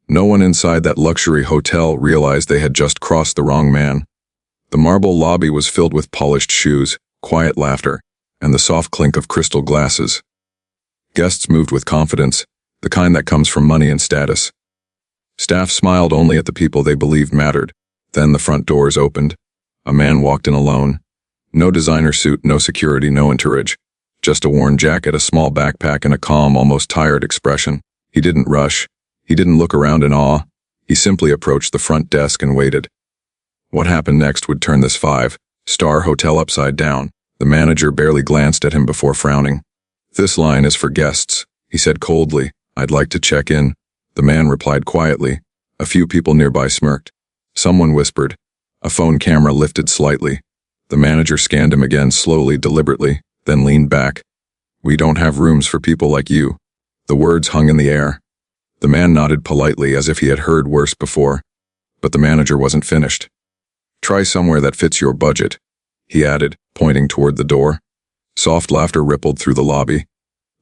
No one inside that luxury hotel realized they had just crossed the wrong man. The marble lobby was filled with polished shoes, quiet laughter, and the soft clink of crystal glasses. Guests moved with confidence, the kind that comes from money and status. Staff smiled only at the people they believed mattered. Then the front doors opened. A man walked in alone. No designer suit, no security, no entourage. Just a worn jacket, a small backpack, and a calm, almost tired expression. He didn't rush. He didn't look around in awe. He simply approached the front desk and waited. What happened next would turn this five-star hotel upside down. The manager barely glanced at him before frowning. "This line is for guests," he said coldly. "I'd like to check in." The man replied quietly. A few people nearby smirked. Someone whispered. A phone camera lifted slightly. The manager scanned him again, slowly, deliberately, then leaned back. "We don't have rooms for people like you." The words hung in the air. The man nodded politely as if he had heard worse before. But the manager wasn't finished. "Try somewhere that fits your budget," he added, pointing toward the door. Soft laughter rippled through the lobby.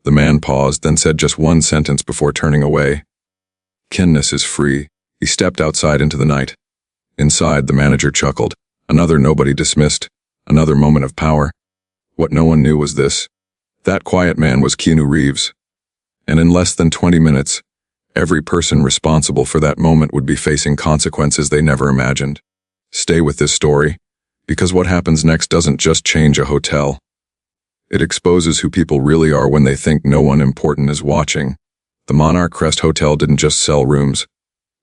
The man paused, then said just one sentence before turning away. "Kindness is free." He stepped outside into the night. Inside, the manager chuckled. Another nobody dismissed. Another moment of power. What no one knew was this. That quiet man was Keanu Reeves. And in less than 20 minutes, every person responsible for that moment would be facing consequences they never imagined. Stay with this story, because what happens next doesn't just change a hotel. It exposes who people really are when they think no one important is watching. The Monarch Crest Hotel didn't just sell rooms.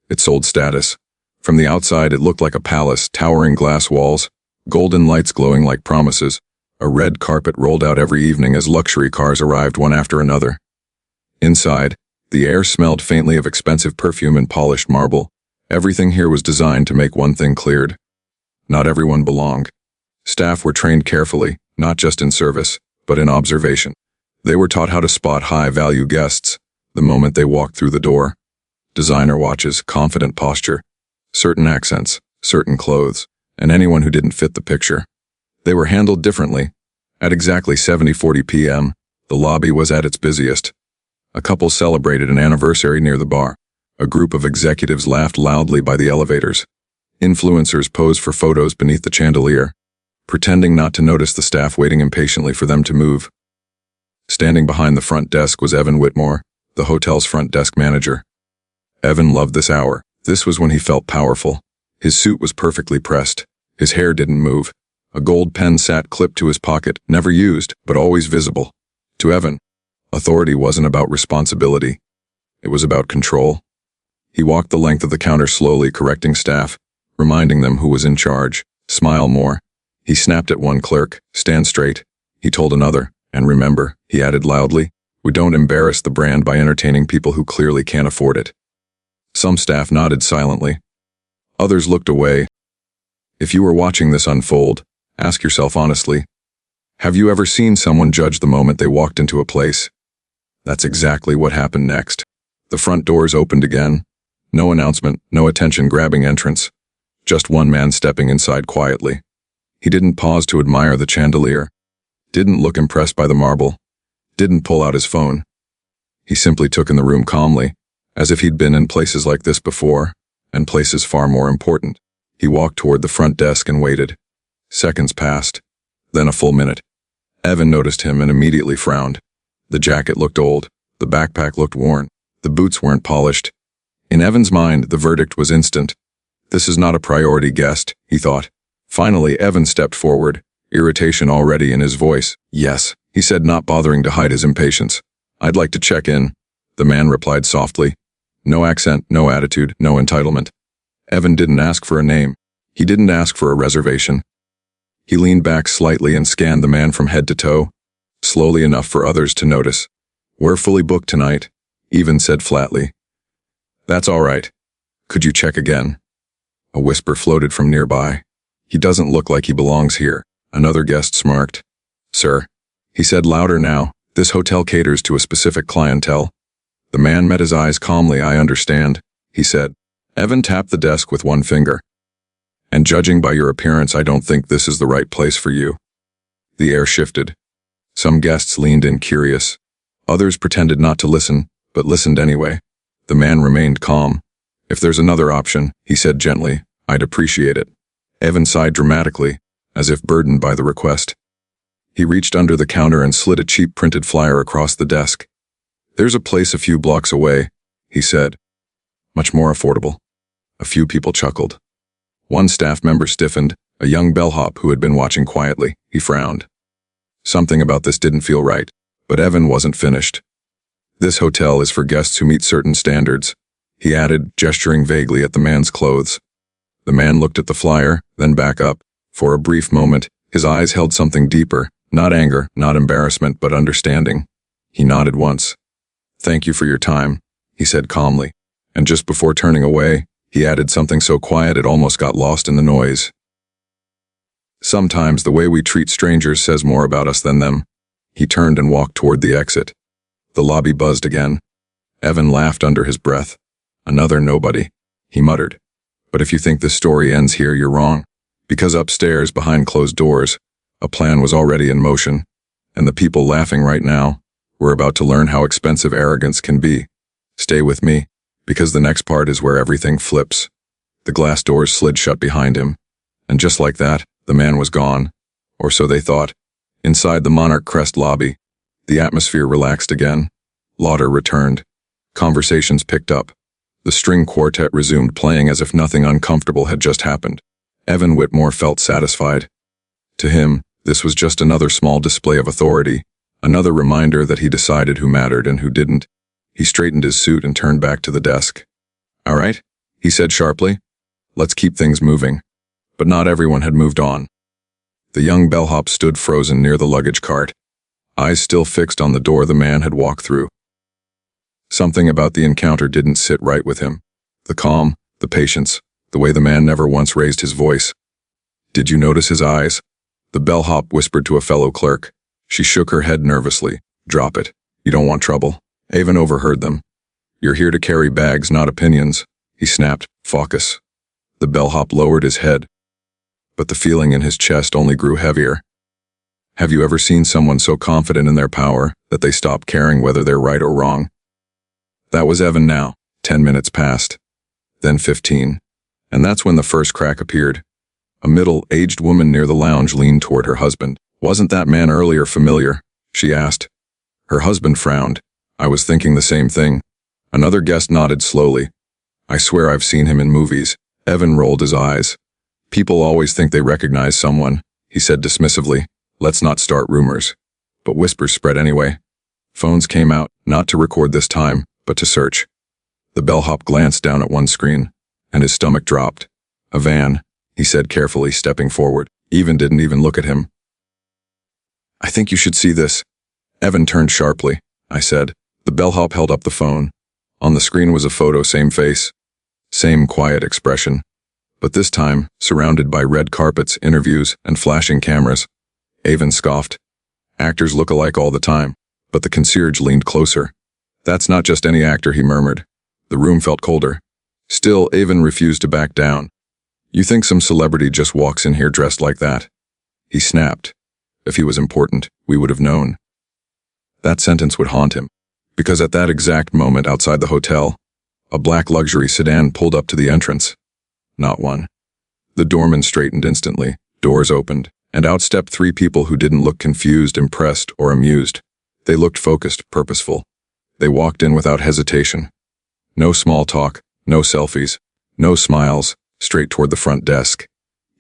It sold status. From the outside, it looked like a palace, towering glass walls, golden lights glowing like promises. A red carpet rolled out every evening as luxury cars arrived one after another. Inside, the air smelled faintly of expensive perfume and polished marble. Everything here was designed to make one thing clear. Not everyone belonged. Staff were trained carefully, not just in service, but in observation. They were taught how to spot high-value guests the moment they walked through the door. Designer watches, confident posture, certain accents, certain clothes, and anyone who didn't fit the picture. They were handled differently. At exactly 7:40 p.m., the lobby was at its busiest. A couple celebrated an anniversary near the bar. A group of executives laughed loudly by the elevators. Influencers posed for photos beneath the chandelier, pretending not to notice the staff waiting impatiently for them to move. Standing behind the front desk was Evan Whitmore, the hotel's front desk manager. Evan loved this hour. This was when he felt powerful. His suit was perfectly pressed. His hair didn't move. A gold pen sat clipped to his pocket, never used, but always visible. To Evan, authority wasn't about responsibility. It was about control. He walked the length of the counter slowly, correcting staff, reminding them who was in charge. "Smile more." He snapped at one clerk. "Stand straight." He told another. "And remember," he added loudly, "we don't embarrass the brand by entertaining people who clearly can't afford it." Some staff nodded silently. Others looked away. If you were watching this unfold, ask yourself honestly, have you ever seen someone judge the moment they walked into a place? That's exactly what happened next. The front doors opened again. No announcement, no attention-grabbing entrance. Just one man stepping inside quietly. He didn't pause to admire the chandelier. Didn't look impressed by the marble. Didn't pull out his phone. He simply took in the room calmly, as if he'd been in places like this before, and places far more important. He walked toward the front desk and waited. Seconds passed, then a full minute. Evan noticed him and immediately frowned. The jacket looked old, the backpack looked worn, the boots weren't polished. In Evan's mind, the verdict was instant. This is not a priority guest, he thought. Finally, Evan stepped forward, irritation already in his voice. "Yes," he said, not bothering to hide his impatience. "I'd like to check in." The man replied softly. No accent, no attitude, no entitlement. Evan didn't ask for a name. He didn't ask for a reservation. He leaned back slightly and scanned the man from head to toe, slowly enough for others to notice. "We're fully booked tonight," Evan said flatly. "That's all right. Could you check again?" A whisper floated from nearby. "He doesn't look like he belongs here." Another guest smirked. "Sir," he said louder now, "this hotel caters to a specific clientele." The man met his eyes calmly. "I understand," he said. Evan tapped the desk with one finger. "And judging by your appearance, I don't think this is the right place for you." The air shifted. Some guests leaned in curious. Others pretended not to listen, but listened anyway. The man remained calm. If there's another option, he said gently, I'd appreciate it. Evan sighed dramatically, as if burdened by the request. He reached under the counter and slid a cheap printed flyer across the desk. There's a place a few blocks away, he said. Much more affordable. A few people chuckled. One staff member stiffened, a young bellhop who had been watching quietly. He frowned. Something about this didn't feel right, but Evan wasn't finished. This hotel is for guests who meet certain standards, he added, gesturing vaguely at the man's clothes. The man looked at the flyer, then back up. For a brief moment, his eyes held something deeper, not anger, not embarrassment, but understanding. He nodded once. Thank you for your time, he said calmly, and just before turning away, he added something so quiet it almost got lost in the noise. Sometimes the way we treat strangers says more about us than them. He turned and walked toward the exit. The lobby buzzed again. Evan laughed under his breath. Another nobody, he muttered. But if you think this story ends here, you're wrong. Because upstairs, behind closed doors, a plan was already in motion, and the people laughing right now were about to learn how expensive arrogance can be. Stay with me, because the next part is where everything flips. The glass doors slid shut behind him, and just like that, the man was gone, or so they thought. Inside the Monarch Crest lobby, the atmosphere relaxed again. Laughter returned. Conversations picked up. The string quartet resumed playing as if nothing uncomfortable had just happened. Evan Whitmore felt satisfied. To him, this was just another small display of authority, another reminder that he decided who mattered and who didn't. He straightened his suit and turned back to the desk. All right, he said sharply. Let's keep things moving. But not everyone had moved on. The young bellhop stood frozen near the luggage cart, eyes still fixed on the door the man had walked through. Something about the encounter didn't sit right with him. The calm, the patience, the way the man never once raised his voice. Did you notice his eyes? The bellhop whispered to a fellow clerk. She shook her head nervously. Drop it. You don't want trouble. Avon overheard them. You're here to carry bags, not opinions, he snapped. Focus. The bellhop lowered his head, but the feeling in his chest only grew heavier. Have you ever seen someone so confident in their power that they stop caring whether they're right or wrong? That was Evan now. 10 minutes passed. Then 15. And that's when the first crack appeared. A middle-aged woman near the lounge leaned toward her husband. Wasn't that man earlier familiar? She asked. Her husband frowned. I was thinking the same thing. Another guest nodded slowly. I swear I've seen him in movies. Evan rolled his eyes. People always think they recognize someone, he said dismissively. Let's not start rumors. But whispers spread anyway. Phones came out, not to record this time, but to search. The bellhop glanced down at one screen, and his stomach dropped. A van, he said carefully, stepping forward. Evan didn't even look at him. I think you should see this. Evan turned sharply. I said. The bellhop held up the phone. On the screen was a photo, same face. Same quiet expression. But this time, surrounded by red carpets, interviews, and flashing cameras. Avon scoffed. Actors look alike all the time. But the concierge leaned closer. That's not just any actor, he murmured. The room felt colder. Still, Avon refused to back down. You think some celebrity just walks in here dressed like that? He snapped. If he was important, we would have known. That sentence would haunt him. Because at that exact moment outside the hotel, a black luxury sedan pulled up to the entrance. Not one. The doorman straightened instantly, doors opened, and out stepped three people who didn't look confused, impressed, or amused. They looked focused, purposeful. They walked in without hesitation. No small talk, no selfies, no smiles, straight toward the front desk.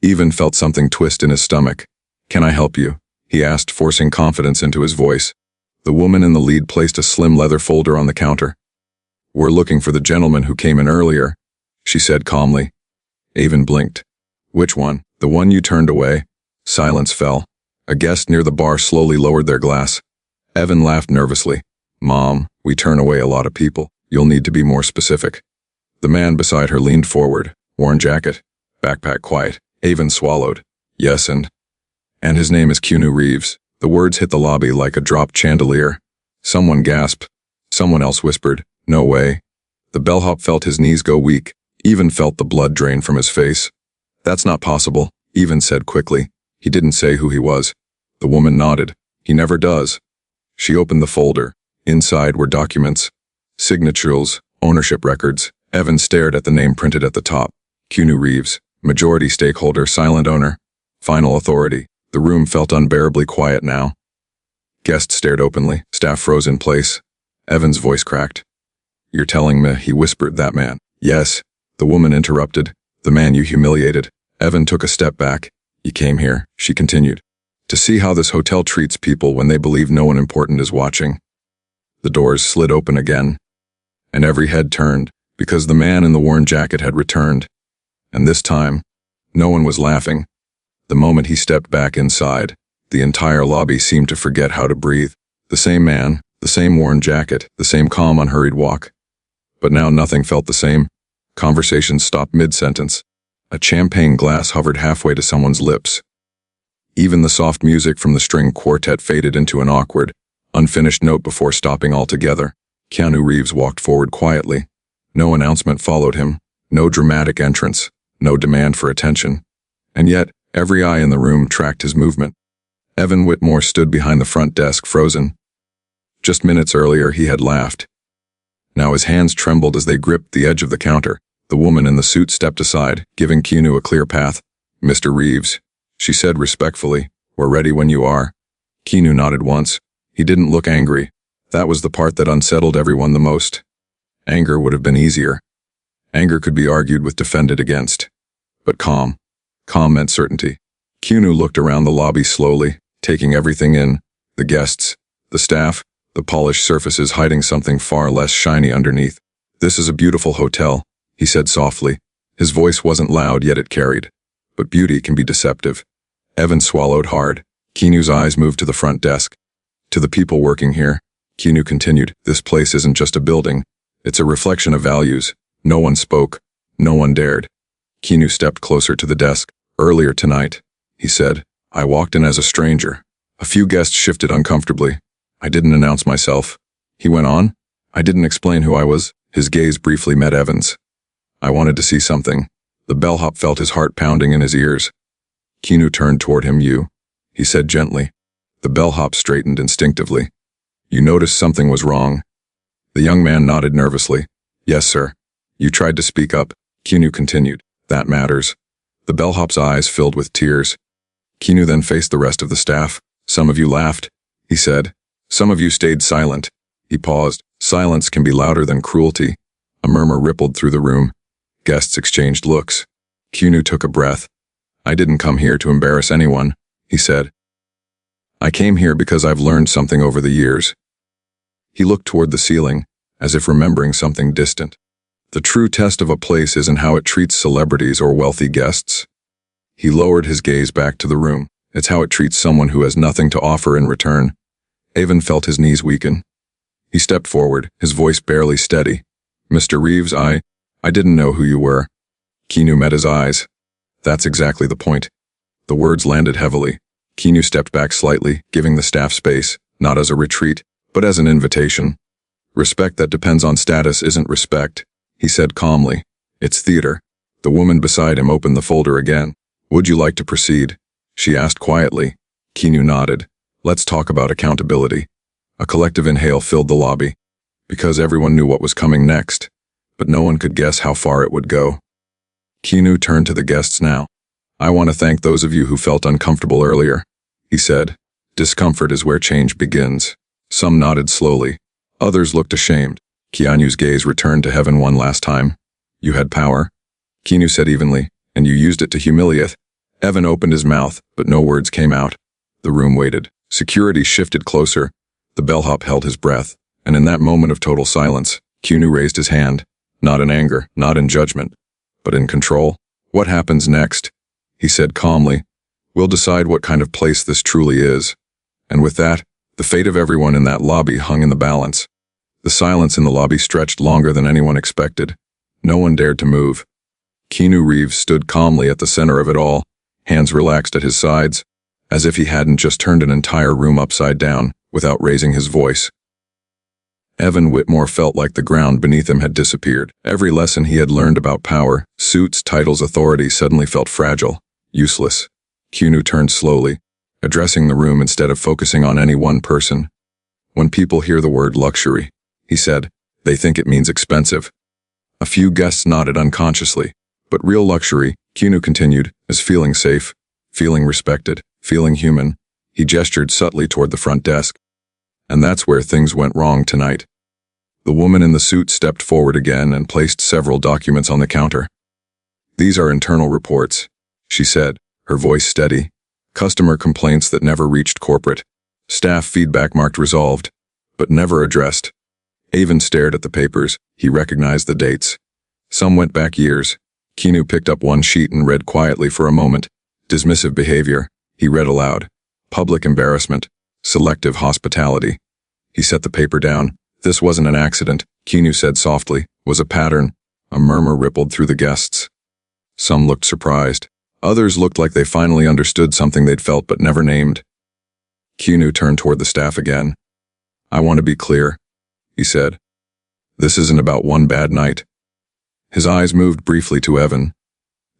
Evan felt something twist in his stomach. Can I help you? He asked, forcing confidence into his voice. The woman in the lead placed a slim leather folder on the counter. We're looking for the gentleman who came in earlier, she said calmly. Avon blinked. Which one? The one you turned away? Silence fell. A guest near the bar slowly lowered their glass. Evan laughed nervously. Mom, we turn away a lot of people. You'll need to be more specific. The man beside her leaned forward. Worn jacket. Backpack quiet. Avon swallowed. Yes, and his name is Keanu Reeves. The words hit the lobby like a dropped chandelier. Someone gasped. Someone else whispered, no way. The bellhop felt his knees go weak. Evan felt the blood drain from his face. That's not possible, Evan said quickly. He didn't say who he was. The woman nodded. He never does. She opened the folder. Inside were documents, signatures, ownership records, Evan stared at the name printed at the top. Keanu Reeves, majority stakeholder, silent owner, final authority. The room felt unbearably quiet now. Guests stared openly, staff froze in place. Evan's voice cracked. "You're telling me," he whispered, "that man?" "Yes," the woman interrupted. "The man you humiliated." Evan took a step back. "You came here," she continued, "to see how this hotel treats people when they believe no one important is watching." The doors slid open again, and every head turned, because the man in the worn jacket had returned. And this time, no one was laughing. The moment he stepped back inside, the entire lobby seemed to forget how to breathe. The same man, the same worn jacket, the same calm, unhurried walk. But now nothing felt the same. Conversations stopped mid-sentence. A champagne glass hovered halfway to someone's lips. Even the soft music from the string quartet faded into an awkward, unfinished note before stopping altogether. Keanu Reeves walked forward quietly. No announcement followed him, no dramatic entrance, no demand for attention. And yet, every eye in the room tracked his movement. Evan Whitmore stood behind the front desk, frozen. Just minutes earlier, he had laughed. Now his hands trembled as they gripped the edge of the counter. The woman in the suit stepped aside, giving Keanu a clear path. "Mr. Reeves," she said respectfully, "we're ready when you are." Keanu nodded once. He didn't look angry. That was the part that unsettled everyone the most. Anger would have been easier. Anger could be argued with, defended against. But calm. Calm meant certainty. Keanu looked around the lobby slowly, taking everything in. The guests, the staff, the polished surfaces hiding something far less shiny underneath. "This is a beautiful hotel," he said softly. His voice wasn't loud, yet it carried. But beauty can be deceptive. Evan swallowed hard. Keanu's eyes moved to the front desk. "To the people working here," Keanu continued, "this place isn't just a building. It's a reflection of values." No one spoke. No one dared. Keanu stepped closer to the desk. "Earlier tonight," he said, "I walked in as a stranger. A few guests shifted uncomfortably. I didn't announce myself." He went on. "I didn't explain who I was." His gaze briefly met Evan's. "I wanted to see something." The bellhop felt his heart pounding in his ears. Keanu turned toward him. "You," he said gently. The bellhop straightened instinctively. "You noticed something was wrong?" The young man nodded nervously. "Yes, sir." "You tried to speak up," Keanu continued. "That matters." The bellhop's eyes filled with tears. Keanu then faced the rest of the staff. "Some of you laughed," he said. "Some of you stayed silent." He paused. Silence can be louder than cruelty. A murmur rippled through the room. Guests exchanged looks. Keanu took a breath. "I didn't come here to embarrass anyone," he said. "I came here because I've learned something over the years." He looked toward the ceiling, as if remembering something distant. The true test of a place isn't how it treats celebrities or wealthy guests. He lowered his gaze back to the room. It's how it treats someone who has nothing to offer in return. Evan felt his knees weaken. He stepped forward, his voice barely steady. "Mr. Reeves, I didn't know who you were." Keanu met his eyes. "That's exactly the point." The words landed heavily. Keanu stepped back slightly, giving the staff space, not as a retreat, but as an invitation. "Respect that depends on status isn't respect," he said calmly. "It's theater." The woman beside him opened the folder again. "Would you like to proceed?" she asked quietly. Keanu nodded. "Let's talk about accountability." A collective inhale filled the lobby, because everyone knew what was coming next, but no one could guess how far it would go. Keanu turned to the guests now. "I want to thank those of you who felt uncomfortable earlier," he said. "Discomfort is where change begins." Some nodded slowly. Others looked ashamed. Keanu's gaze returned to heaven one last time. "You had power," Keanu said evenly, "and you used it to humiliate." Evan opened his mouth, but no words came out. The room waited. Security shifted closer. The bellhop held his breath, and in that moment of total silence, Keanu raised his hand, not in anger, not in judgment, but in control. "What happens next?" he said calmly. "We'll decide what kind of place this truly is." And with that, the fate of everyone in that lobby hung in the balance. The silence in the lobby stretched longer than anyone expected. No one dared to move. Keanu Reeves stood calmly at the center of it all, hands relaxed at his sides, as if he hadn't just turned an entire room upside down without raising his voice. Evan Whitmore felt like the ground beneath him had disappeared. Every lesson he had learned about power, suits, titles, authority suddenly felt fragile, useless. Keanu turned slowly, addressing the room instead of focusing on any one person. "When people hear the word luxury," he said, "they think it means expensive. A few guests nodded unconsciously, but real luxury, Keanu continued, is feeling safe, feeling respected, feeling human. He gestured subtly toward the front desk. And that's where things went wrong tonight. The woman in the suit stepped forward again and placed several documents on the counter. These are internal reports, she said, her voice steady. Customer complaints that never reached corporate. Staff feedback marked resolved, but never addressed. Avon stared at the papers. He recognized the dates. Some went back years. Keanu picked up one sheet and read quietly for a moment. Dismissive behavior. He read aloud. Public embarrassment. Selective hospitality. He set the paper down. This wasn't an accident, Keanu said softly, was a pattern. A murmur rippled through the guests. Some looked surprised. Others looked like they finally understood something they'd felt but never named. Keanu turned toward the staff again. I want to be clear, he said. This isn't about one bad night. His eyes moved briefly to Evan.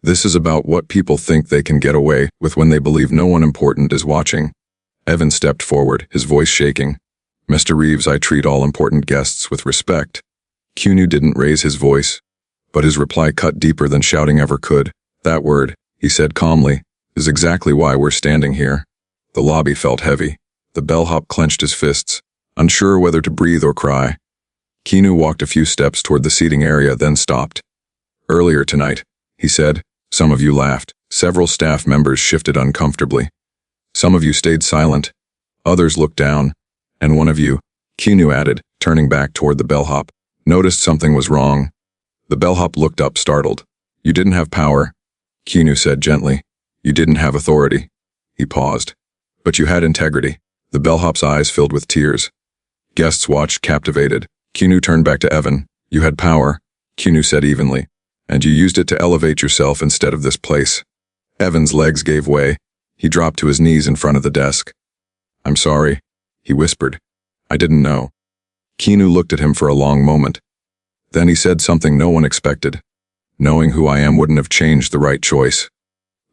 This is about what people think they can get away with when they believe no one important is watching. Evan stepped forward, his voice shaking. Mr. Reeves, I treat all important guests with respect. Keanu didn't raise his voice, but his reply cut deeper than shouting ever could. That word, he said calmly, is exactly why we're standing here. The lobby felt heavy. The bellhop clenched his fists, unsure whether to breathe or cry. Keanu walked a few steps toward the seating area, then stopped. Earlier tonight, he said, some of you laughed. Several staff members shifted uncomfortably. Some of you stayed silent. Others looked down. And one of you, Keanu added, turning back toward the bellhop, noticed something was wrong. The bellhop looked up, startled. You didn't have power, Keanu said gently. You didn't have authority. He paused. But you had integrity. The bellhop's eyes filled with tears. Guests watched, captivated. Keanu turned back to Evan. You had power, Keanu said evenly, and you used it to elevate yourself instead of this place. Evan's legs gave way. He dropped to his knees in front of the desk. I'm sorry, he whispered. I didn't know. Keanu looked at him for a long moment. Then he said something no one expected. Knowing who I am wouldn't have changed the right choice.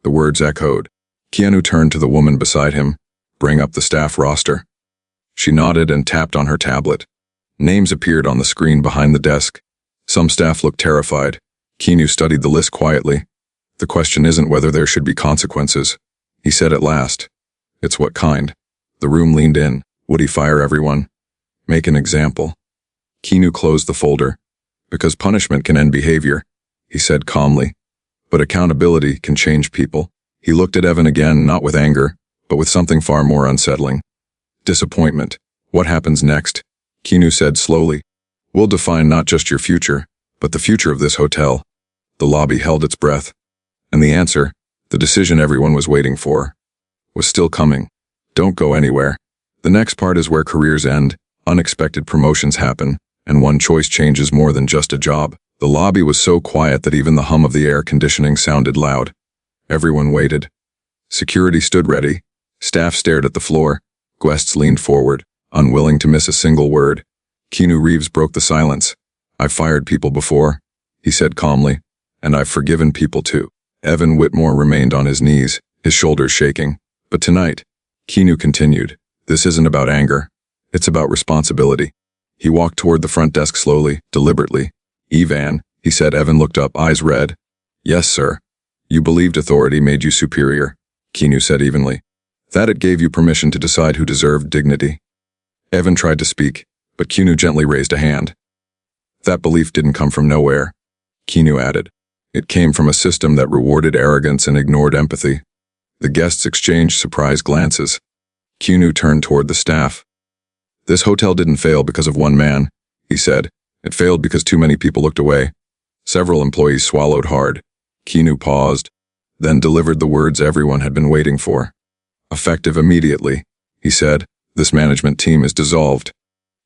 The words echoed. Keanu turned to the woman beside him. Bring up the staff roster. She nodded and tapped on her tablet. Names appeared on the screen behind the desk. Some staff looked terrified. Keanu studied the list quietly. The question isn't whether there should be consequences, he said at last. It's what kind. The room leaned in. Would he fire everyone? Make an example. Keanu closed the folder. Because punishment can end behavior, he said calmly. But accountability can change people. He looked at Evan again, not with anger, but with something far more unsettling. Disappointment. What happens next? Keanu said slowly. We'll define not just your future, but the future of this hotel. The lobby held its breath. And the answer, the decision everyone was waiting for, was still coming. Don't go anywhere. The next part is where careers end, unexpected promotions happen, and one choice changes more than just a job. The lobby was so quiet that even the hum of the air conditioning sounded loud. Everyone waited. Security stood ready. Staff stared at the floor. Guests leaned forward, unwilling to miss a single word. Keanu Reeves broke the silence. I've fired people before, he said calmly, and I've forgiven people too. Evan Whitmore remained on his knees, his shoulders shaking. But tonight, Keanu continued, this isn't about anger. It's about responsibility. He walked toward the front desk slowly, deliberately. Evan, he said. Evan looked up, eyes red. Yes, sir. You believed authority made you superior, Keanu said evenly. That it gave you permission to decide who deserved dignity. Evan tried to speak, but Keanu gently raised a hand. That belief didn't come from nowhere, Keanu added. It came from a system that rewarded arrogance and ignored empathy. The guests exchanged surprised glances. Keanu turned toward the staff. This hotel didn't fail because of one man, he said. It failed because too many people looked away. Several employees swallowed hard. Keanu paused, then delivered the words everyone had been waiting for. Effective immediately, he said. This management team is dissolved.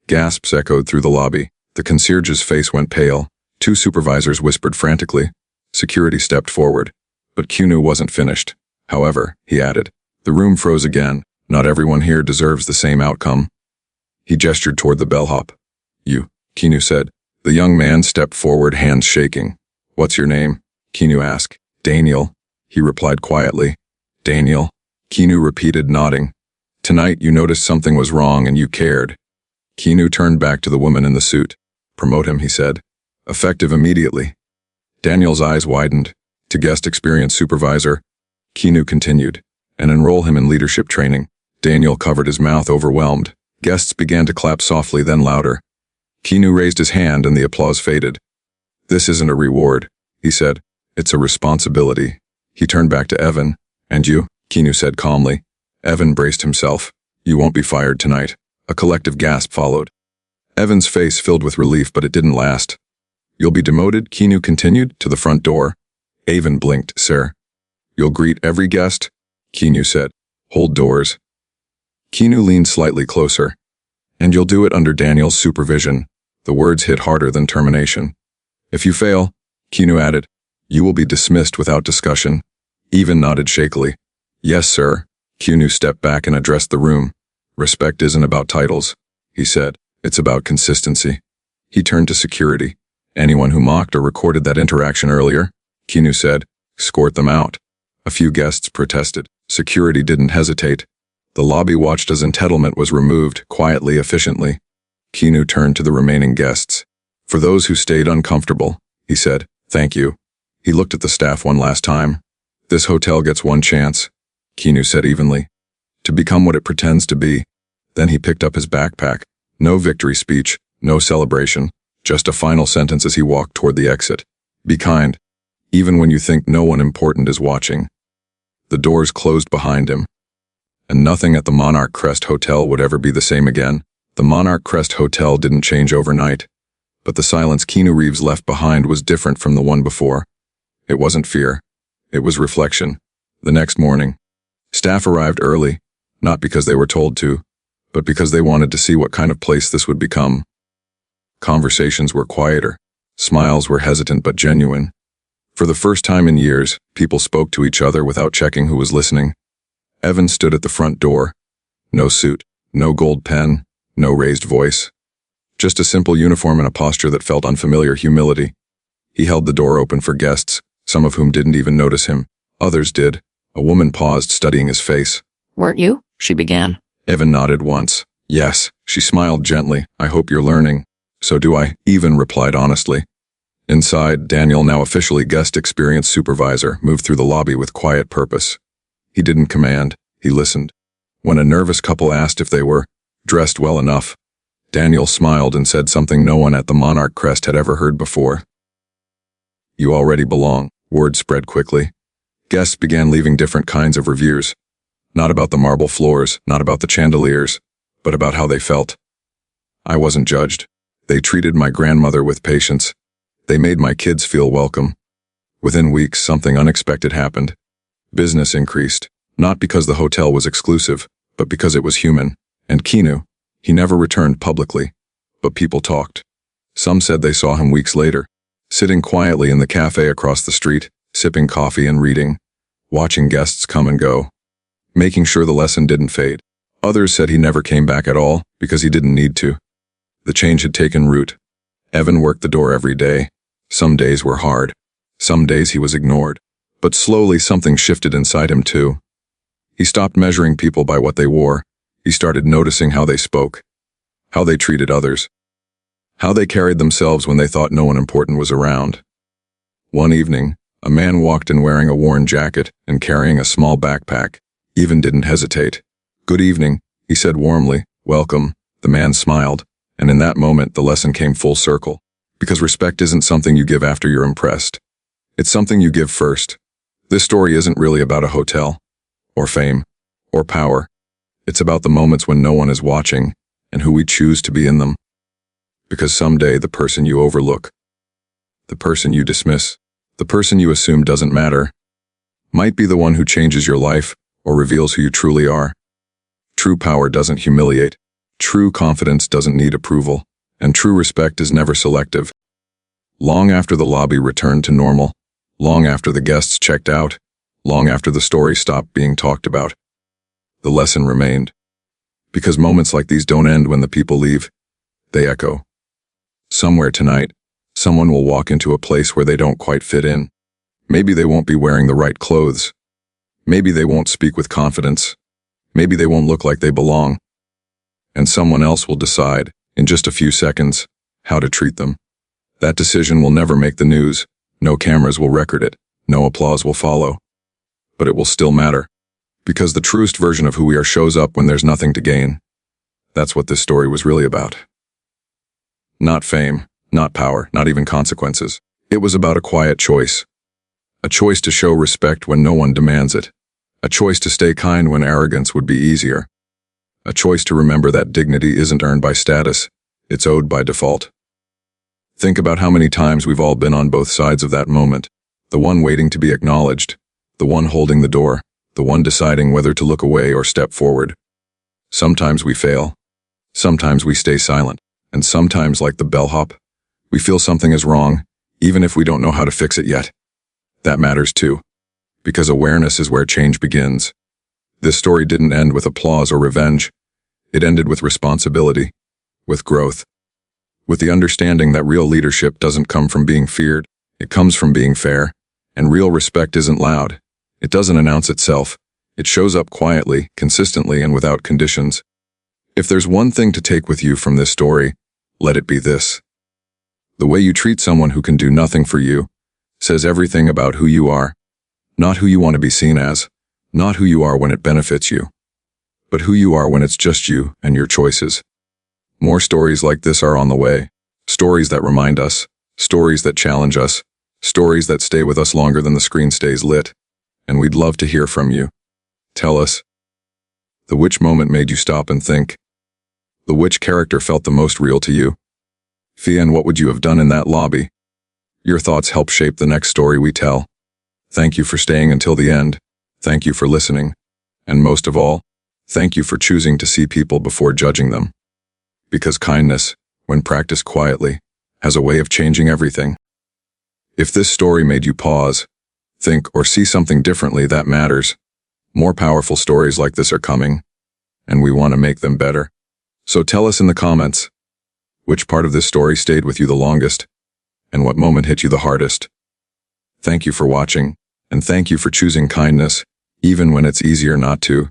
Gasps echoed through the lobby. The concierge's face went pale. Two supervisors whispered frantically. Security stepped forward. But Keanu wasn't finished. However, he added, the room froze again. Not everyone here deserves the same outcome. He gestured toward the bellhop. You, Keanu said. The young man stepped forward, hands shaking. What's your name? Keanu asked. Daniel, he replied quietly. Daniel, Keanu repeated, nodding. Tonight you noticed something was wrong and you cared. Keanu turned back to the woman in the suit. Promote him, he said. Effective immediately. Daniel's eyes widened. To guest experience supervisor, Keanu continued, and enroll him in leadership training. Daniel covered his mouth, overwhelmed. Guests began to clap softly, then louder. Keanu raised his hand and the applause faded. "This isn't a reward," he said. "It's a responsibility." He turned back to Evan. "And you?" Keanu said calmly. Evan braced himself. "You won't be fired tonight." A collective gasp followed. Evan's face filled with relief, but it didn't last. "You'll be demoted," Keanu continued, to the front door. Evan blinked. "Sir." "You'll greet every guest," Keanu said. "Hold doors." Keanu leaned slightly closer. "And you'll do it under Daniel's supervision." The words hit harder than termination. "If you fail," Keanu added, "you will be dismissed without discussion." Evan nodded shakily. "Yes, sir." Keanu stepped back and addressed the room. "Respect isn't about titles," he said. "It's about consistency." He turned to security. "Anyone who mocked or recorded that interaction earlier," Keanu said, "escort them out." A few guests protested. Security didn't hesitate. The lobby watched as entitlement was removed, quietly, efficiently. Keanu turned to the remaining guests. "For those who stayed uncomfortable," he said, "thank you." He looked at the staff one last time. "This hotel gets one chance," Keanu said evenly, "to become what it pretends to be." Then he picked up his backpack. No victory speech, no celebration, just a final sentence as he walked toward the exit. "Be kind, even when you think no one important is watching." The doors closed behind him. And nothing at the Monarch Crest Hotel would ever be the same again. The Monarch Crest Hotel didn't change overnight. But the silence Keanu Reeves left behind was different from the one before. It wasn't fear. It was reflection. The next morning, staff arrived early, not because they were told to, but because they wanted to see what kind of place this would become. Conversations were quieter. Smiles were hesitant but genuine. For the first time in years, people spoke to each other without checking who was listening. Evan stood at the front door. No suit, no gold pen, no raised voice. Just a simple uniform and a posture that felt unfamiliar: humility. He held the door open for guests, some of whom didn't even notice him. Others did. A woman paused, studying his face. "Weren't you?" she began. Evan nodded once. "Yes." She smiled gently. "I hope you're learning." "So do I," Evan replied honestly. Inside, Daniel, now officially guest experience supervisor, moved through the lobby with quiet purpose. He didn't command, he listened. When a nervous couple asked if they were dressed well enough, Daniel smiled and said something no one at the Monarch Crest had ever heard before. "You already belong." Word spread quickly. Guests began leaving different kinds of reviews. Not about the marble floors, not about the chandeliers, but about how they felt. "I wasn't judged. They treated my grandmother with patience. They made my kids feel welcome." Within weeks, something unexpected happened. Business increased, not because the hotel was exclusive, but because it was human. And Keanu, he never returned publicly, but people talked. Some said they saw him weeks later, sitting quietly in the cafe across the street, sipping coffee and reading, watching guests come and go, making sure the lesson didn't fade. Others said he never came back at all because he didn't need to. The change had taken root. Evan worked the door every day. Some days were hard. Some days he was ignored. But slowly something shifted inside him too. He stopped measuring people by what they wore. He started noticing how they spoke, how they treated others, how they carried themselves when they thought no one important was around. One evening, a man walked in wearing a worn jacket and carrying a small backpack. Evan didn't hesitate. "Good evening," he said warmly. "Welcome." The man smiled, and in that moment the lesson came full circle. Because respect isn't something you give after you're impressed. It's something you give first. This story isn't really about a hotel, or fame, or power. It's about the moments when no one is watching, and who we choose to be in them. Because someday the person you overlook, the person you dismiss, the person you assume doesn't matter, might be the one who changes your life or reveals who you truly are. True power doesn't humiliate. True confidence doesn't need approval. And true respect is never selective. Long after the lobby returned to normal, long after the guests checked out, long after the story stopped being talked about, the lesson remained. Because moments like these don't end when the people leave, they echo. Somewhere tonight, someone will walk into a place where they don't quite fit in. Maybe they won't be wearing the right clothes. Maybe they won't speak with confidence. Maybe they won't look like they belong. And someone else will decide, in just a few seconds, how to treat them. That decision will never make the news. No cameras will record it. No applause will follow. But it will still matter. Because the truest version of who we are shows up when there's nothing to gain. That's what this story was really about. Not fame, not power, not even consequences. It was about a quiet choice. A choice to show respect when no one demands it. A choice to stay kind when arrogance would be easier. A choice to remember that dignity isn't earned by status, it's owed by default. Think about how many times we've all been on both sides of that moment. The one waiting to be acknowledged, the one holding the door, the one deciding whether to look away or step forward. Sometimes we fail. Sometimes we stay silent. And sometimes, like the bellhop, we feel something is wrong, even if we don't know how to fix it yet. That matters too. Because awareness is where change begins. This story didn't end with applause or revenge. It ended with responsibility, with growth, with the understanding that real leadership doesn't come from being feared, it comes from being fair, and real respect isn't loud. It doesn't announce itself. It shows up quietly, consistently, and without conditions. If there's one thing to take with you from this story, let it be this. The way you treat someone who can do nothing for you says everything about who you are. Not who you want to be seen as, not who you are when it benefits you, but who you are when it's just you and your choices. More stories like this are on the way. Stories that remind us, stories that challenge us, stories that stay with us longer than the screen stays lit. And we'd love to hear from you. Tell us. The which moment made you stop and think? The which character felt the most real to you? And what would you have done in that lobby? Your thoughts help shape the next story we tell. Thank you for staying until the end. Thank you for listening. And most of all, thank you for choosing to see people before judging them. Because kindness, when practiced quietly, has a way of changing everything. If this story made you pause, think, or see something differently, that matters. More powerful stories like this are coming, and we want to make them better. So tell us in the comments, which part of this story stayed with you the longest, and what moment hit you the hardest. Thank you for watching, and thank you for choosing kindness, even when it's easier not to.